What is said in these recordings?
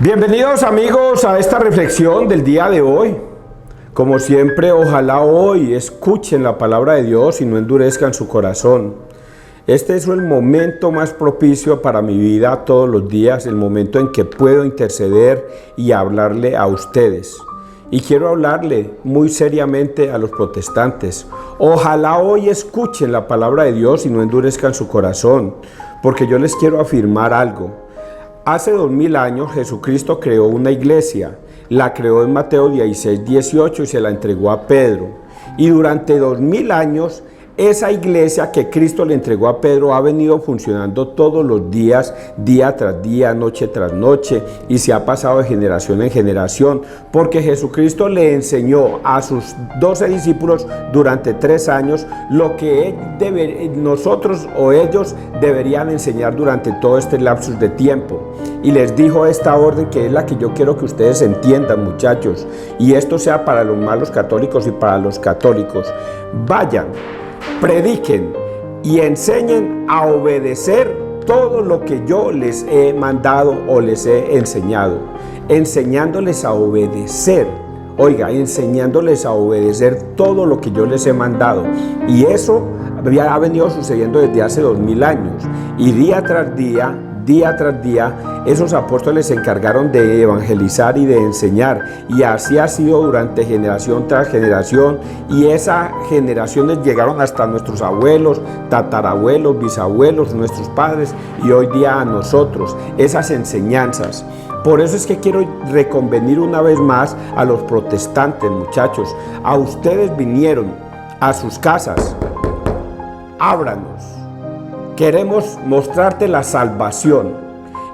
Bienvenidos amigos a esta reflexión del día de hoy. Como siempre, ojalá hoy escuchen la palabra de Dios y no endurezcan su corazón. Este es el momento más propicio para mi vida todos los días, el momento en que puedo interceder y hablarle a ustedes. Y quiero hablarle muy seriamente a los protestantes. Ojalá hoy escuchen la palabra de Dios y no endurezcan su corazón, porque yo les quiero afirmar algo. Hace 2000 años Jesucristo creó una iglesia, la creó en Mateo 16, 18 y se la entregó a Pedro. Y durante 2000 años esa iglesia que Cristo le entregó a Pedro ha venido funcionando todos los días, día tras día, noche tras noche, y se ha pasado de generación en generación, porque Jesucristo le enseñó a sus 12 discípulos durante 3 años lo que nosotros o ellos deberían enseñar durante todo este lapsus de tiempo. Y les dijo esta orden que es la que yo quiero que ustedes entiendan, muchachos, y esto sea para los malos católicos y para los católicos. Vayan, prediquen y enseñen a obedecer todo lo que yo les he mandado o les he enseñado. Enseñándoles a obedecer. Oiga, enseñándoles a obedecer todo lo que yo les he mandado. Y eso ha venido sucediendo desde hace 2000 años. Y día tras día, esos apóstoles se encargaron de evangelizar y de enseñar, y así ha sido durante generación tras generación, y esas generaciones llegaron hasta nuestros abuelos, tatarabuelos, bisabuelos, nuestros padres, y hoy día a nosotros, esas enseñanzas. Por eso es que quiero reconvenir una vez más a los protestantes, muchachos. A ustedes vinieron a sus casas, ábranos. Queremos mostrarte la salvación.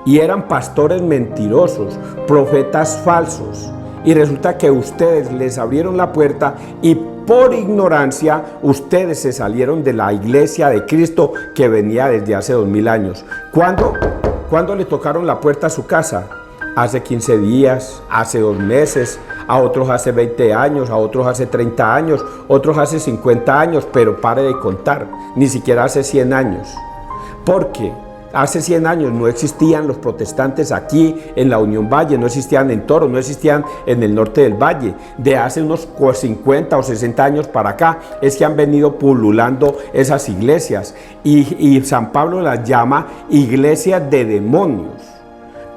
Y eran pastores mentirosos, profetas falsos. Y resulta que ustedes les abrieron la puerta y por ignorancia ustedes se salieron de la iglesia de Cristo que venía desde hace 2000 años. ¿Cuándo le tocaron la puerta a su casa? Hace 15 días, hace 2 meses, a otros hace 20 años, a otros hace 30 años, otros hace 50 años, pero pare de contar, ni siquiera hace 100 años. Porque hace 100 años no existían los protestantes aquí en la Unión Valle, no existían en Toro, no existían en el norte del Valle. De hace unos 50 o 60 años para acá es que han venido pululando esas iglesias. Y San Pablo las llama iglesias de demonios.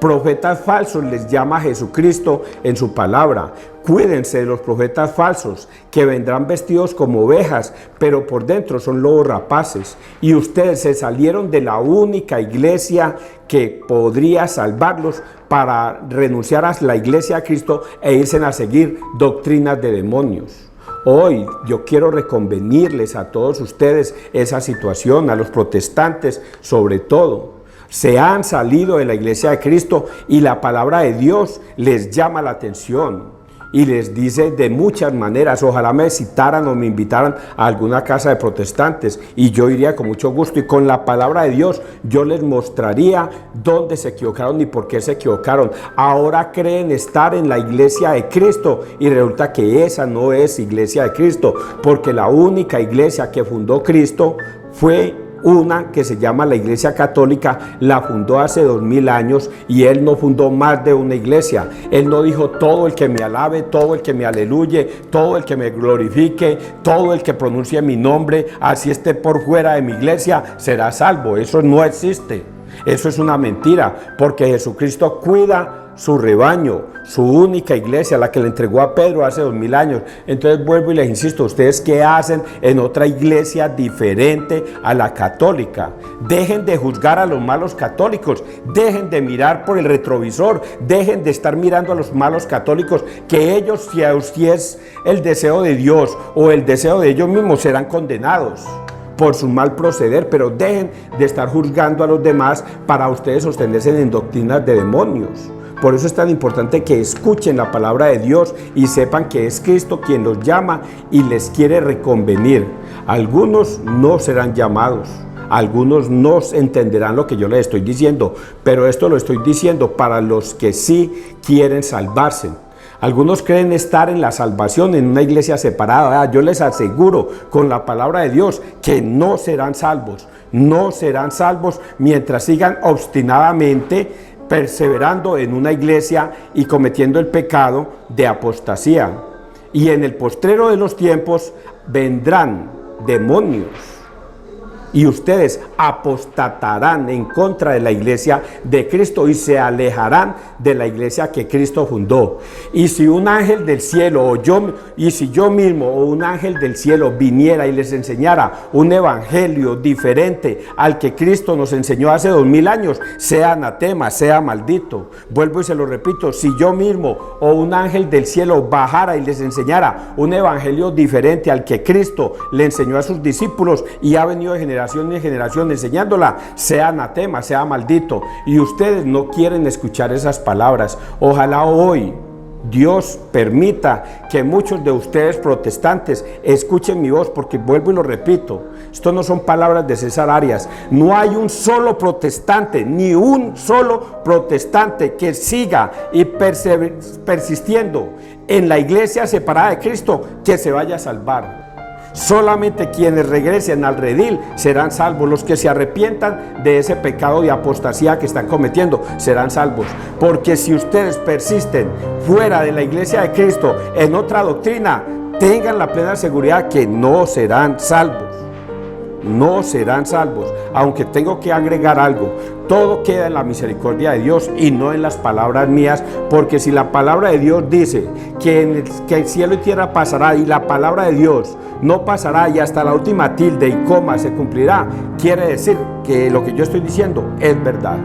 Profetas falsos les llama Jesucristo en su palabra. Cuídense de los profetas falsos, que vendrán vestidos como ovejas, pero por dentro son lobos rapaces. Y ustedes se salieron de la única iglesia que podría salvarlos para renunciar a la iglesia de Cristo e irse a seguir doctrinas de demonios. Hoy yo quiero reconvenirles a todos ustedes esa situación, a los protestantes sobre todo. Se han salido de la iglesia de Cristo y la palabra de Dios les llama la atención y les dice de muchas maneras. Ojalá me citaran o me invitaran a alguna casa de protestantes y yo iría con mucho gusto, y con la palabra de Dios yo les mostraría dónde se equivocaron y por qué se equivocaron. Ahora creen estar en la iglesia de Cristo y resulta que esa no es iglesia de Cristo, porque la única iglesia que fundó Cristo fue una que se llama la Iglesia Católica. La fundó hace 2000 años y él no fundó más de una iglesia. Él no dijo todo el que me alabe, todo el que me aleluye, todo el que me glorifique, todo el que pronuncie mi nombre, así esté por fuera de mi iglesia, será salvo. Eso no existe. Eso es una mentira, porque Jesucristo cuida su rebaño, su única iglesia, la que le entregó a Pedro hace 2000 años. Entonces vuelvo y les insisto, ¿ustedes qué hacen en otra iglesia diferente a la católica? Dejen de juzgar a los malos católicos, dejen de mirar por el retrovisor, dejen de estar mirando a los malos católicos, que ellos, si es el deseo de Dios o el deseo de ellos mismos, serán condenados por su mal proceder, pero dejen de estar juzgando a los demás para ustedes sostenerse en doctrinas de demonios. Por eso es tan importante que escuchen la palabra de Dios y sepan que es Cristo quien los llama y les quiere reconvenir. Algunos no serán llamados, algunos no entenderán lo que yo les estoy diciendo, pero esto lo estoy diciendo para los que sí quieren salvarse. Algunos creen estar en la salvación en una iglesia separada. Yo les aseguro con la palabra de Dios que no serán salvos. No serán salvos mientras sigan obstinadamente perseverando en una iglesia y cometiendo el pecado de apostasía. Y en el postrero de los tiempos vendrán demonios y ustedes apostatarán en contra de la iglesia de Cristo y se alejarán de la iglesia que Cristo fundó. Y si un ángel del cielo si yo mismo o un ángel del cielo viniera y les enseñara un evangelio diferente al que Cristo nos enseñó hace 2000 años, sea anatema, sea maldito. Vuelvo y se lo repito, si yo mismo o un ángel del cielo bajara y les enseñara un evangelio diferente al que Cristo le enseñó a sus discípulos y ha venido de generación en generación enseñándola, sea anatema, sea maldito. Y ustedes no quieren escuchar esas palabras. Ojalá hoy Dios permita que muchos de ustedes protestantes escuchen mi voz, porque vuelvo y lo repito, esto no son palabras de César Arias. No hay un solo protestante, ni un solo protestante que siga y persistiendo en la iglesia separada de Cristo que se vaya a salvar. Solamente quienes regresen al redil serán salvos. Los que se arrepientan de ese pecado de apostasía que están cometiendo serán salvos. Porque si ustedes persisten fuera de la iglesia de Cristo en otra doctrina, tengan la plena seguridad que no serán salvos. No serán salvos. Aunque tengo que agregar algo, todo queda en la misericordia de Dios y no en las palabras mías, porque si la palabra de Dios dice que el cielo y tierra pasará y la palabra de Dios no pasará y hasta la última tilde y coma se cumplirá, quiere decir que lo que yo estoy diciendo es verdad,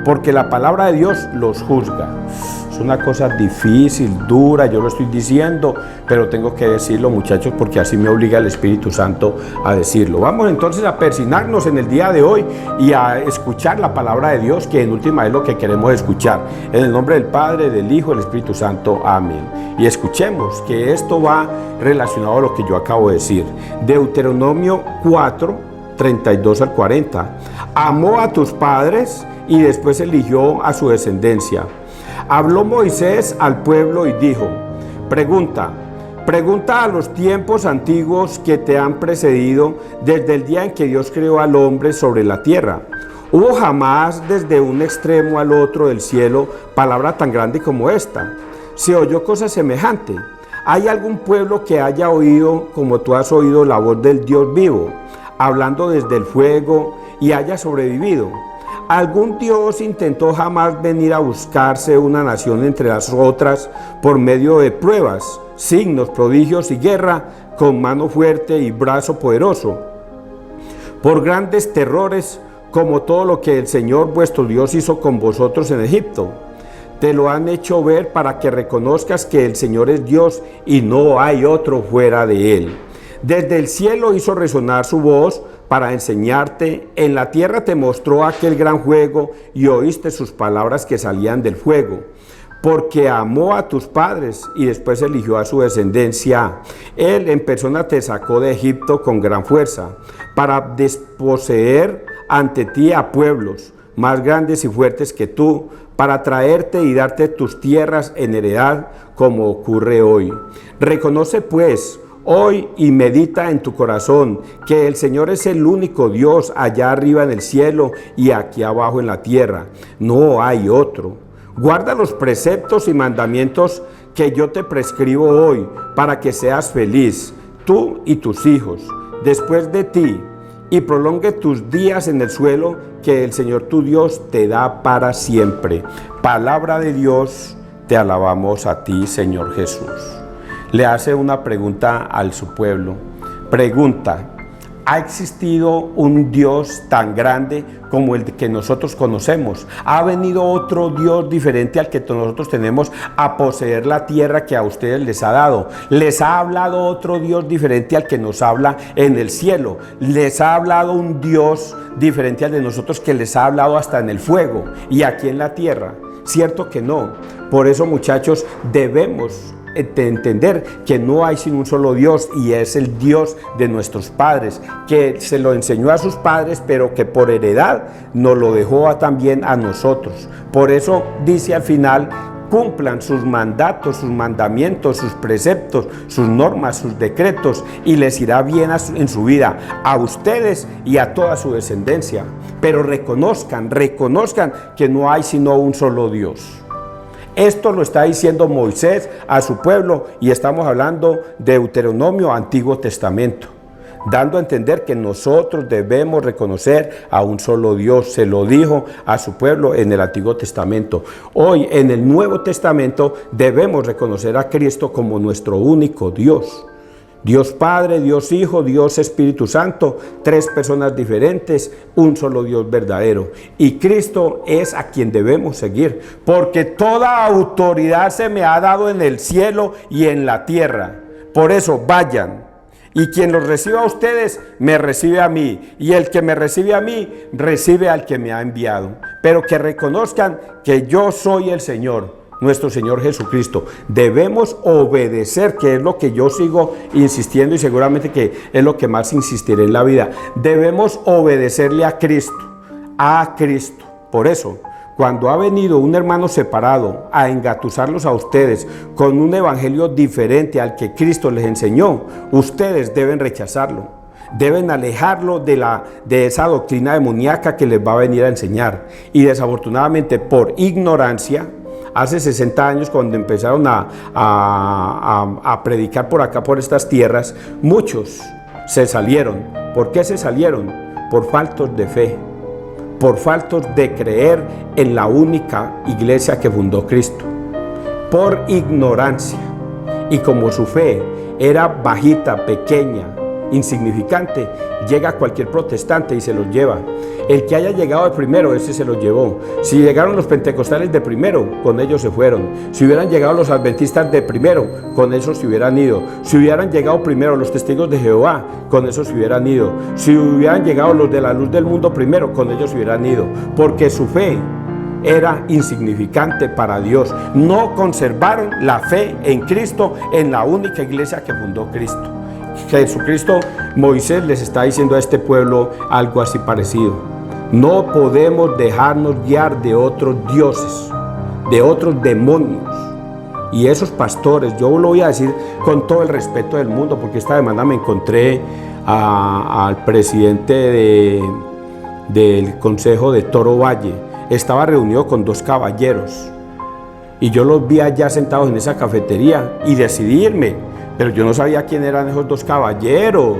porque la palabra de Dios los juzga. Es una cosa difícil, dura, yo lo estoy diciendo, pero tengo que decirlo, muchachos, porque así me obliga el Espíritu Santo a decirlo. Vamos entonces a persignarnos en el día de hoy y a escuchar la palabra de Dios, que en última es lo que queremos escuchar. En el nombre del Padre, del Hijo, del Espíritu Santo. Amén. Y escuchemos que esto va relacionado a lo que yo acabo de decir. Deuteronomio 4, 32 al 40. Amó a tus padres y después eligió a su descendencia. Habló Moisés al pueblo y dijo: pregunta a los tiempos antiguos que te han precedido, desde el día en que Dios creó al hombre sobre la tierra. ¿Hubo jamás desde un extremo al otro del cielo palabra tan grande como esta? ¿Se oyó cosa semejante? ¿Hay algún pueblo que haya oído como tú has oído la voz del Dios vivo, hablando desde el fuego, y haya sobrevivido? ¿Algún Dios intentó jamás venir a buscarse una nación entre las otras por medio de pruebas, signos, prodigios y guerra, con mano fuerte y brazo poderoso? Por grandes terrores, como todo lo que el Señor vuestro Dios hizo con vosotros en Egipto. Te lo han hecho ver para que reconozcas que el Señor es Dios y no hay otro fuera de Él. Desde el cielo hizo resonar su voz para enseñarte, en la tierra te mostró aquel gran fuego y oíste sus palabras que salían del fuego. Porque amó a tus padres y después eligió a su descendencia. Él en persona te sacó de Egipto con gran fuerza, para desposeer ante ti a pueblos más grandes y fuertes que tú, para traerte y darte tus tierras en heredad, como ocurre hoy. Reconoce pues hoy y medita en tu corazón que el Señor es el único Dios allá arriba en el cielo y aquí abajo en la tierra. No hay otro. Guarda los preceptos y mandamientos que yo te prescribo hoy para que seas feliz, tú y tus hijos, después de ti, y prolongue tus días en el suelo que el Señor tu Dios te da para siempre. Palabra de Dios, te alabamos a ti, Señor Jesús. Le hace una pregunta a su pueblo. Pregunta: ¿ha existido un Dios tan grande como el que nosotros conocemos? ¿Ha venido otro Dios diferente al que nosotros tenemos a poseer la tierra que a ustedes les ha dado? ¿Les ha hablado otro Dios diferente al que nos habla en el cielo? ¿Les ha hablado un Dios diferente al de nosotros que les ha hablado hasta en el fuego y aquí en la tierra? Cierto que no. Por eso, muchachos, debemos entender que no hay sino un solo Dios, y es el Dios de nuestros padres, que se lo enseñó a sus padres, pero que por heredad nos lo dejó también a nosotros. Por eso dice al final cumplan sus mandatos, sus mandamientos, sus preceptos, sus normas, sus decretos, y les irá bien en su vida, a ustedes y a toda su descendencia. Pero reconozcan que no hay sino un solo Dios. Esto lo está diciendo Moisés a su pueblo, y estamos hablando de Deuteronomio, Antiguo Testamento, dando a entender que nosotros debemos reconocer a un solo Dios. Se lo dijo a su pueblo en el Antiguo Testamento. Hoy en el Nuevo Testamento debemos reconocer a Cristo como nuestro único Dios. Dios Padre, Dios Hijo, Dios Espíritu Santo, tres personas diferentes, un solo Dios verdadero. Y Cristo es a quien debemos seguir, porque toda autoridad se me ha dado en el cielo y en la tierra. Por eso vayan, y quien los reciba a ustedes, me recibe a mí, y el que me recibe a mí, recibe al que me ha enviado. Pero que reconozcan que yo soy el Señor, nuestro Señor Jesucristo. Debemos obedecer, que es lo que yo sigo insistiendo, y seguramente que es lo que más insistiré en la vida. Debemos obedecerle a Cristo, a Cristo. Por eso, cuando ha venido un hermano separado a engatusarlos a ustedes con un evangelio diferente al que Cristo les enseñó, ustedes deben rechazarlo. Deben alejarlo de esa doctrina demoníaca que les va a venir a enseñar. Y desafortunadamente, por ignorancia, hace 60 años, cuando empezaron a predicar por acá, por estas tierras, muchos se salieron. ¿Por qué se salieron? Por faltos de fe, por faltos de creer en la única iglesia que fundó Cristo, por ignorancia. Y como su fe era bajita, pequeña, insignificante, llega cualquier protestante y se los lleva. El que haya llegado de primero, ese se los llevó. Si llegaron los pentecostales de primero, con ellos se fueron. Si hubieran llegado los adventistas de primero, con esos se hubieran ido. Si hubieran llegado primero los testigos de Jehová, con esos se hubieran ido. Si hubieran llegado los de la luz del mundo primero, con ellos se hubieran ido. Porque su fe era insignificante para Dios. No conservaron la fe en Cristo, en la única iglesia que fundó Cristo. Jesucristo, Moisés les está diciendo a este pueblo algo así parecido. No podemos dejarnos guiar de otros dioses, de otros demonios. Y esos pastores, yo lo voy a decir con todo el respeto del mundo, porque esta semana me encontré al presidente del Consejo de Toro Valle. Estaba reunido con dos caballeros y yo los vi allá sentados en esa cafetería y decidí irme, pero yo no sabía quién eran esos dos caballeros.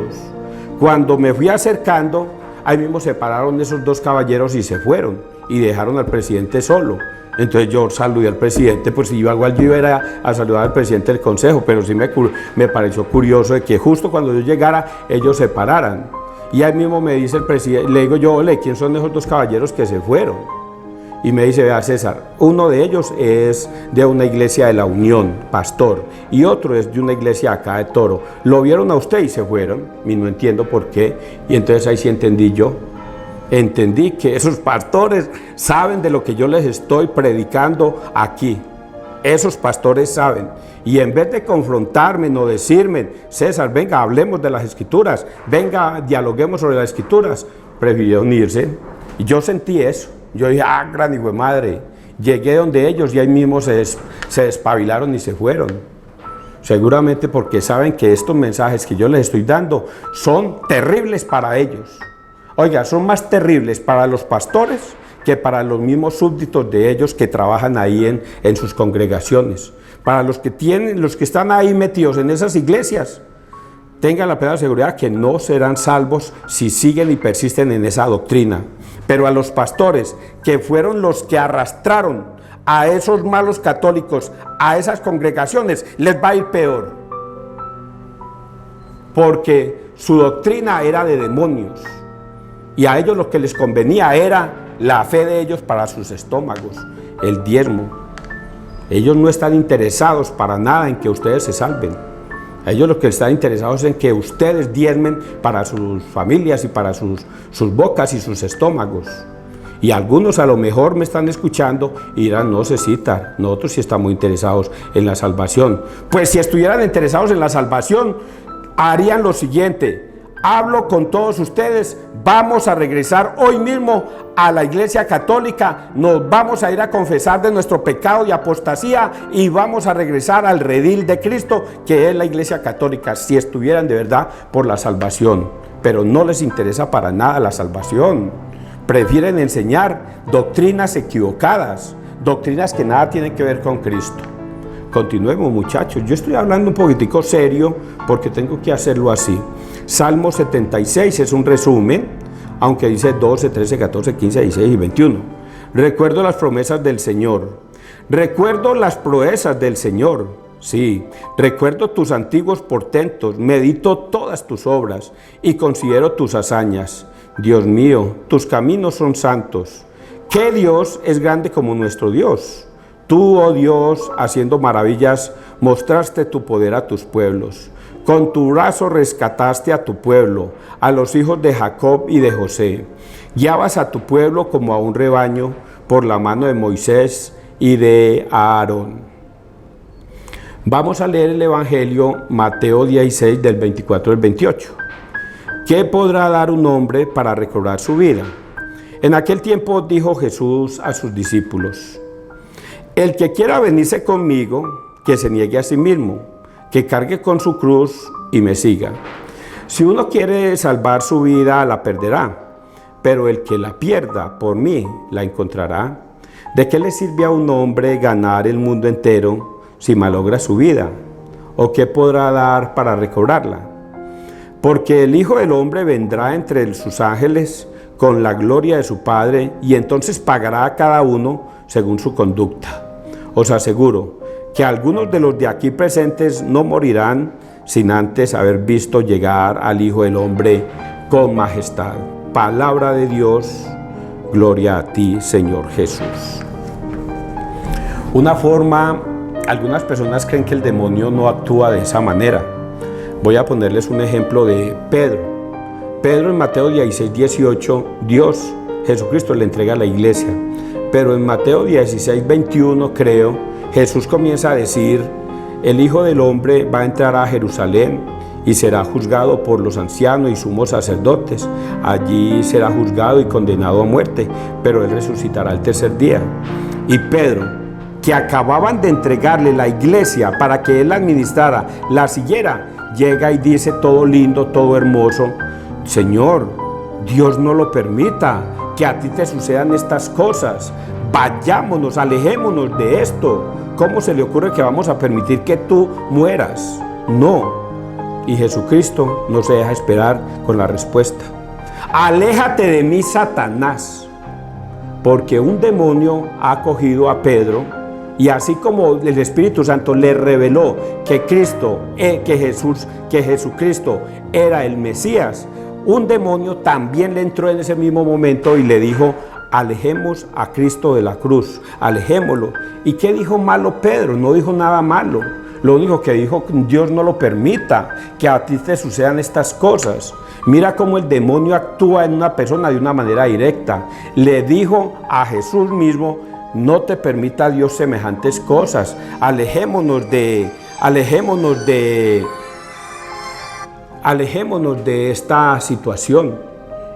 Cuando me fui acercando, ahí mismo se pararon esos dos caballeros y se fueron y dejaron al presidente solo. Entonces yo saludé al presidente, pues igual yo iba a saludar al presidente del consejo, pero sí me pareció curioso de que justo cuando yo llegara ellos se pararan. Y ahí mismo me dice el presidente, le digo yo, ole, ¿quién son esos dos caballeros que se fueron? Y me dice, vea César, uno de ellos es de una iglesia de la Unión, pastor, y otro es de una iglesia acá de Toro. Lo vieron a usted y se fueron, y no entiendo por qué. Y entonces ahí sí entendí yo. Entendí que esos pastores saben de lo que yo les estoy predicando aquí. Esos pastores saben. Y en vez de confrontarme, no decirme, César, venga, hablemos de las Escrituras, venga, dialoguemos sobre las Escrituras, prefirieron irse. Y yo sentí eso. Yo dije, gran hijo de madre. Llegué donde ellos y ahí mismo se despabilaron y se fueron. Seguramente porque saben que estos mensajes que yo les estoy dando son terribles para ellos. Oiga, son más terribles para los pastores que para los mismos súbditos de ellos que trabajan ahí en sus congregaciones. Para los que están ahí metidos en esas iglesias, tengan la plena seguridad que no serán salvos si siguen y persisten en esa doctrina. Pero a los pastores, que fueron los que arrastraron a esos malos católicos a esas congregaciones, les va a ir peor. Porque su doctrina era de demonios. Y a ellos lo que les convenía era la fe de ellos para sus estómagos, el diezmo. Ellos no están interesados para nada en que ustedes se salven. Ellos lo que están interesados es en que ustedes diezmen para sus familias y para sus bocas y sus estómagos. Y algunos a lo mejor me están escuchando y dirán, no, Cecita, nosotros sí estamos interesados en la salvación. Pues si estuvieran interesados en la salvación, harían lo siguiente: hablo con todos ustedes, vamos a regresar hoy mismo a la Iglesia Católica, nos vamos a ir a confesar de nuestro pecado y apostasía y vamos a regresar al redil de Cristo, que es la Iglesia Católica, si estuvieran de verdad por la salvación. Pero no les interesa para nada la salvación. Prefieren enseñar doctrinas equivocadas, doctrinas que nada tienen que ver con Cristo. Continuemos, muchachos. Yo estoy hablando un poquitico serio porque tengo que hacerlo así. Salmo 76 es un resumen, aunque dice 12, 13, 14, 15, 16 y 21. Recuerdo las promesas del Señor. Recuerdo las proezas del Señor. Sí, recuerdo tus antiguos portentos, medito todas tus obras y considero tus hazañas. Dios mío, tus caminos son santos. ¿Qué Dios es grande como nuestro Dios? Tú, oh Dios, haciendo maravillas, mostraste tu poder a tus pueblos. Con tu brazo rescataste a tu pueblo, a los hijos de Jacob y de José. Guiabas a tu pueblo como a un rebaño por la mano de Moisés y de Aarón. Vamos a leer el Evangelio Mateo 16 del 24 al 28. ¿Qué podrá dar un hombre para recobrar su vida? En aquel tiempo dijo Jesús a sus discípulos: el que quiera venirse conmigo, que se niegue a sí mismo, que cargue con su cruz y me siga. Si uno quiere salvar su vida, la perderá, pero el que la pierda por mí, la encontrará. ¿De qué le sirve a un hombre ganar el mundo entero si malogra su vida? ¿O qué podrá dar para recobrarla? Porque el Hijo del Hombre vendrá entre sus ángeles con la gloria de su Padre, y entonces pagará a cada uno según su conducta. Os aseguro que algunos de los de aquí presentes no morirán sin antes haber visto llegar al Hijo del Hombre con majestad. Palabra de Dios, gloria a ti, Señor Jesús. Algunas personas creen que el demonio no actúa de esa manera. Voy a ponerles un ejemplo de Pedro. Pedro en Mateo 16, 18, Dios, Jesucristo le entrega a la iglesia. Pero en Mateo 16, 21, creo, Jesús comienza a decir: el Hijo del Hombre va a entrar a Jerusalén y será juzgado por los ancianos y sumos sacerdotes. Allí será juzgado y condenado a muerte, pero él resucitará el tercer día. Y Pedro, que acababan de entregarle la iglesia para que él la administrara, la siguiera, llega y dice todo lindo, todo hermoso: Señor, Dios no lo permita, que a ti te sucedan estas cosas. Vayámonos, alejémonos de esto. ¿Cómo se le ocurre que vamos a permitir que tú mueras? No. Y Jesucristo no se deja esperar con la respuesta: aléjate de mí, Satanás. Porque un demonio ha cogido a Pedro, y así como el Espíritu Santo le reveló que Jesucristo era el Mesías, un demonio también le entró en ese mismo momento y le dijo: alejemos a Cristo de la cruz, alejémoslo. ¿Y qué dijo malo Pedro? No dijo nada malo. Lo único que dijo: Dios no lo permita, que a ti te sucedan estas cosas. Mira cómo el demonio actúa en una persona de una manera directa. Le dijo a Jesús mismo: no te permita Dios semejantes cosas. Alejémonos de esta situación,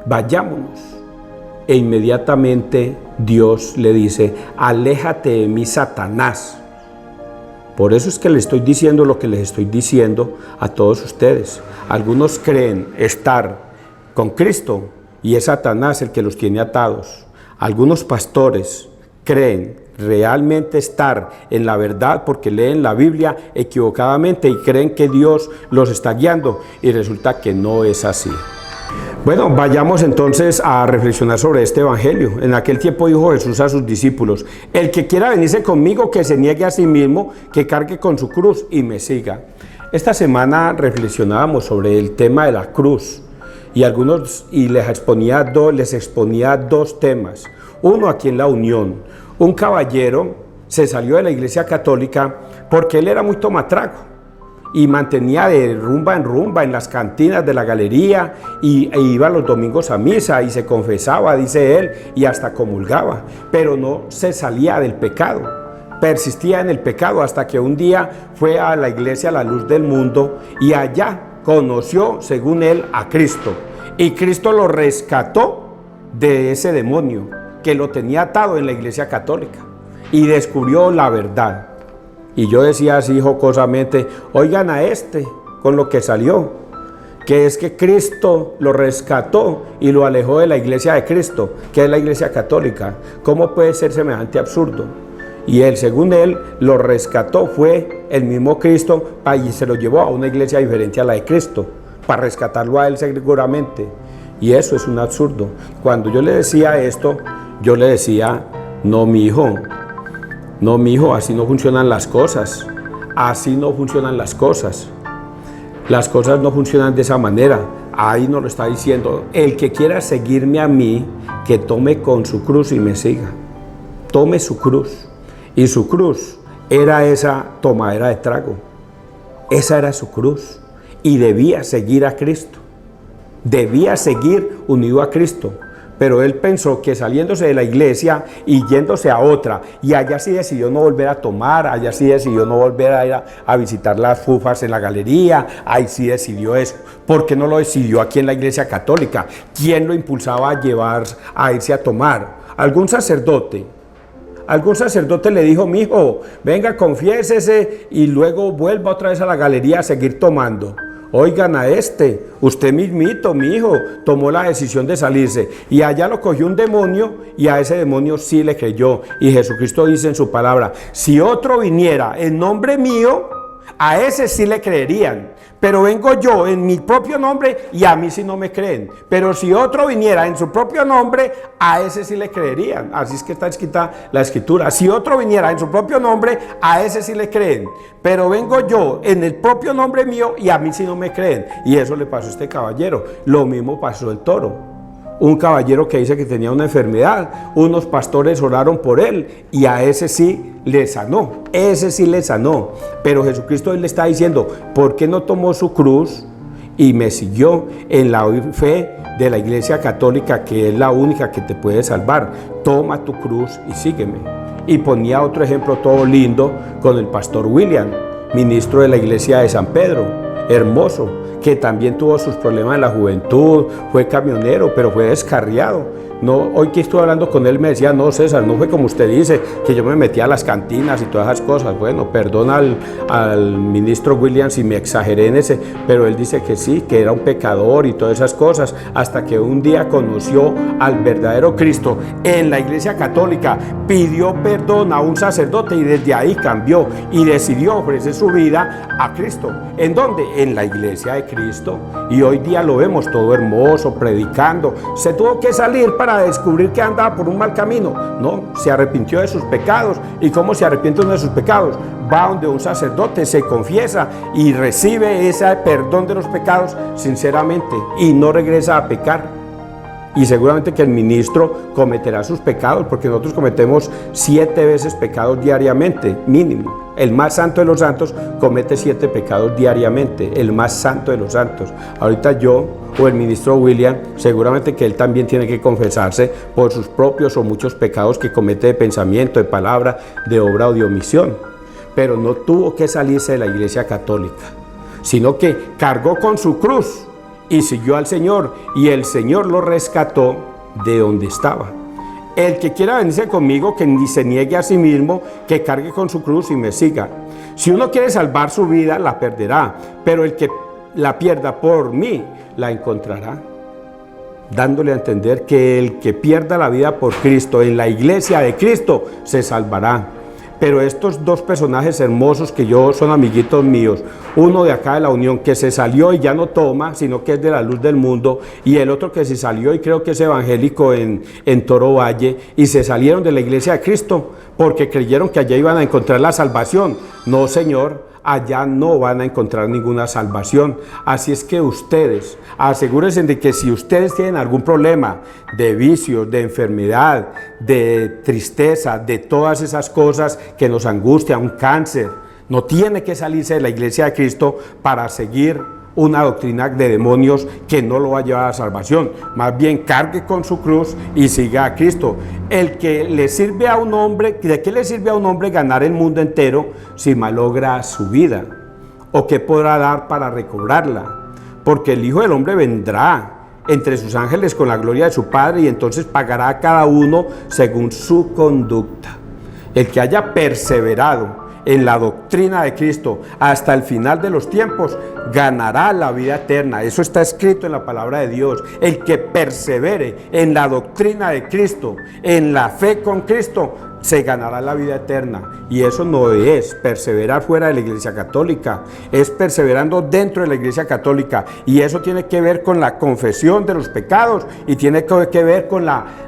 vayámonos. E inmediatamente Dios le dice: aléjate de mí, Satanás. Por eso es que les estoy diciendo lo que les estoy diciendo a todos ustedes. Algunos creen estar con Cristo y es Satanás el que los tiene atados. Algunos pastores creen realmente estar en la verdad porque leen la Biblia equivocadamente y creen que Dios los está guiando, y resulta que no es así. Bueno, vayamos entonces a reflexionar sobre este evangelio. En aquel tiempo dijo Jesús a sus discípulos: el que quiera venirse conmigo, que se niegue a sí mismo, que cargue con su cruz y me siga. Esta semana reflexionábamos sobre el tema de la cruz y les exponía dos temas. Uno, aquí en la Unión, un caballero se salió de la iglesia católica porque él era muy tomatrago y mantenía de rumba en rumba en las cantinas de la galería e iba los domingos a misa y se confesaba, dice él, y hasta comulgaba, pero no se salía del pecado, persistía en el pecado hasta que un día fue a la iglesia La Luz del Mundo y allá conoció, según él, a Cristo. Y Cristo lo rescató de ese demonio que lo tenía atado en la Iglesia Católica. Y descubrió la verdad. Y yo decía así jocosamente, oigan a este con lo que salió, que es que Cristo lo rescató y lo alejó de la Iglesia de Cristo, que es la Iglesia Católica. ¿Cómo puede ser semejante absurdo? Y él, según él, lo rescató, fue el mismo Cristo y se lo llevó a una iglesia diferente a la de Cristo, para rescatarlo a él seguramente. Y eso es un absurdo. Cuando yo le decía esto, yo le decía, no, mi hijo, así no funcionan las cosas. Así no funcionan las cosas. Las cosas no funcionan de esa manera. Ahí nos lo está diciendo. El que quiera seguirme a mí, que tome con su cruz y me siga. Tome su cruz. Y su cruz era esa tomadera de trago. Esa era su cruz. Y debía seguir a Cristo. Debía seguir unido a Cristo. Pero él pensó que saliéndose de la iglesia y yéndose a otra, y allá sí decidió no volver a tomar, allá sí decidió no volver a ir a visitar las fufas en la galería, ahí sí decidió eso. ¿Por qué no lo decidió aquí en la Iglesia Católica? ¿Quién lo impulsaba a irse a tomar? ¿Algún sacerdote? Algún sacerdote le dijo, mijo, venga, confiésese y luego vuelva otra vez a la galería a seguir tomando. Oigan a este, usted mismito, mi hijo, tomó la decisión de salirse y allá lo cogió un demonio y a ese demonio sí le creyó. Y Jesucristo dice en su palabra, si otro viniera en nombre mío, a ese sí le creerían. Pero vengo yo en mi propio nombre y a mí sí no me creen. Pero si otro viniera en su propio nombre, a ese sí le creerían. Así es que está escrita la escritura. Si otro viniera en su propio nombre, a ese sí le creen. Pero vengo yo en el propio nombre mío y a mí sí no me creen. Y eso le pasó a este caballero. Lo mismo pasó al toro. Un caballero que dice que tenía una enfermedad, unos pastores oraron por él y a ese sí le sanó, ese sí le sanó. Pero Jesucristo hoy le está diciendo, ¿por qué no tomó su cruz y me siguió en la fe de la Iglesia Católica, que es la única que te puede salvar? Toma tu cruz y sígueme. Y ponía otro ejemplo todo lindo con el pastor William, ministro de la Iglesia de San Pedro, hermoso, que también tuvo sus problemas en la juventud, fue camionero, pero fue descarriado. No, hoy que estuve hablando con él me decía, no, César, no fue como usted dice, que yo me metía a las cantinas y todas esas cosas. Bueno, perdona al ministro William si me exageré en ese, pero él dice que sí, que era un pecador y todas esas cosas, hasta que un día conoció al verdadero Cristo en la Iglesia Católica, pidió perdón a un sacerdote y desde ahí cambió y decidió ofrecer su vida a Cristo. ¿En dónde? En la Iglesia de Cristo. Y hoy día lo vemos todo hermoso, predicando. Se tuvo que salir para descubrir que andaba por un mal camino. No, se arrepintió de sus pecados. ¿Y cómo se arrepiente uno de sus pecados? Va donde un sacerdote, se confiesa y recibe ese perdón de los pecados sinceramente y no regresa a pecar. Y seguramente que el ministro cometerá sus pecados, porque nosotros cometemos 7 veces pecados diariamente, mínimo. El más santo de los santos comete 7 pecados diariamente, el más santo de los santos. Ahorita yo o el ministro William, seguramente que él también tiene que confesarse por sus propios o muchos pecados que comete de pensamiento, de palabra, de obra o de omisión. Pero no tuvo que salirse de la Iglesia Católica, sino que cargó con su cruz y siguió al Señor, y el Señor lo rescató de donde estaba. El que quiera venirse conmigo, que ni se niegue a sí mismo, que cargue con su cruz y me siga. Si uno quiere salvar su vida, la perderá, pero el que la pierda por mí, la encontrará. Dándole a entender que el que pierda la vida por Cristo, en la Iglesia de Cristo, se salvará. Pero estos dos personajes hermosos que son amiguitos míos, uno de acá de la Unión que se salió y ya no toma, sino que es de la luz del mundo, y el otro que se salió y creo que es evangélico en Toro Valle, y se salieron de la Iglesia de Cristo porque creyeron que allá iban a encontrar la salvación. No, señor, allá no van a encontrar ninguna salvación. Así es que ustedes asegúrense de que si ustedes tienen algún problema de vicios, de enfermedad, de tristeza, de todas esas cosas que nos angustian, un cáncer, no tiene que salirse de la Iglesia de Cristo para seguir una doctrina de demonios que no lo va a llevar a la salvación. Más bien cargue con su cruz y siga a Cristo. El que le sirve a un hombre, ¿de qué le sirve a un hombre ganar el mundo entero si malogra su vida? ¿O qué podrá dar para recobrarla? porque el Hijo del Hombre vendrá entre sus ángeles con la gloria de su Padre y entonces pagará a cada uno según su conducta. El que haya perseverado en la doctrina de Cristo hasta el final de los tiempos, ganará la vida eterna. Eso está escrito en la palabra de Dios. El que persevere en la doctrina de Cristo, en la fe con Cristo, se ganará la vida eterna. Y eso no es perseverar fuera de la Iglesia Católica, es perseverando dentro de la Iglesia Católica. Y eso tiene que ver con la confesión de los pecados y tiene que ver con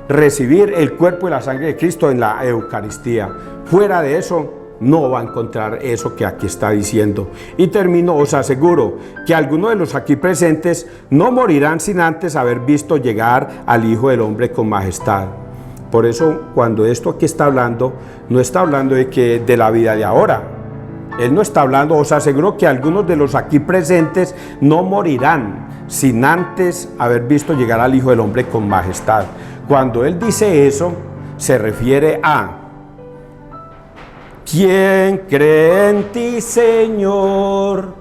recibir el cuerpo y la sangre de Cristo en la Eucaristía. Fuera de eso, no va a encontrar eso que aquí está diciendo. Y termino, os aseguro que algunos de los aquí presentes no morirán sin antes haber visto llegar al Hijo del Hombre con majestad. Por eso, cuando esto aquí está hablando, no está hablando de la vida de ahora. Él no está hablando, os aseguro que algunos de los aquí presentes no morirán sin antes haber visto llegar al Hijo del Hombre con majestad. Cuando él dice eso, se refiere a: quien cree en ti, Señor,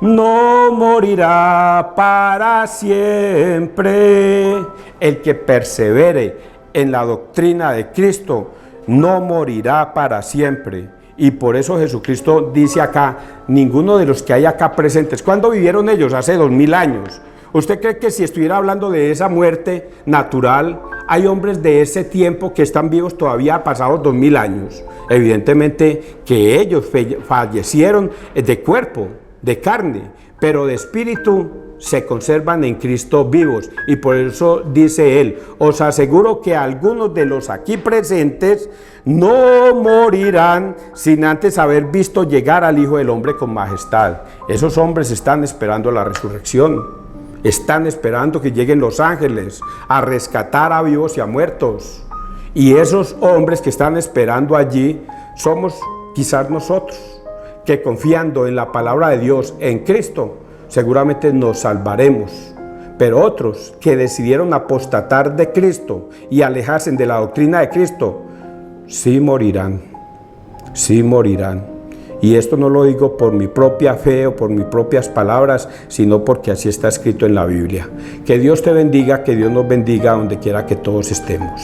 no morirá para siempre. El que persevere en la doctrina de Cristo no morirá para siempre. Y por eso Jesucristo dice acá: ninguno de los que hay acá presentes. ¿Cuándo vivieron ellos? Hace 2000 años. ¿Usted cree que si estuviera hablando de esa muerte natural, hay hombres de ese tiempo que están vivos todavía pasados 2000 años? Evidentemente que ellos fallecieron de cuerpo, de carne, pero de espíritu se conservan en Cristo vivos. Y por eso dice él: os aseguro que algunos de los aquí presentes no morirán sin antes haber visto llegar al Hijo del Hombre con majestad. Esos hombres están esperando la resurrección. Están esperando que lleguen los ángeles a rescatar a vivos y a muertos. Y esos hombres que están esperando allí somos quizás nosotros, que confiando en la palabra de Dios, en Cristo, seguramente nos salvaremos. Pero otros que decidieron apostatar de Cristo y alejarse de la doctrina de Cristo, sí morirán, sí morirán. Y esto no lo digo por mi propia fe o por mis propias palabras, sino porque así está escrito en la Biblia. Que Dios te bendiga, que Dios nos bendiga donde quiera que todos estemos.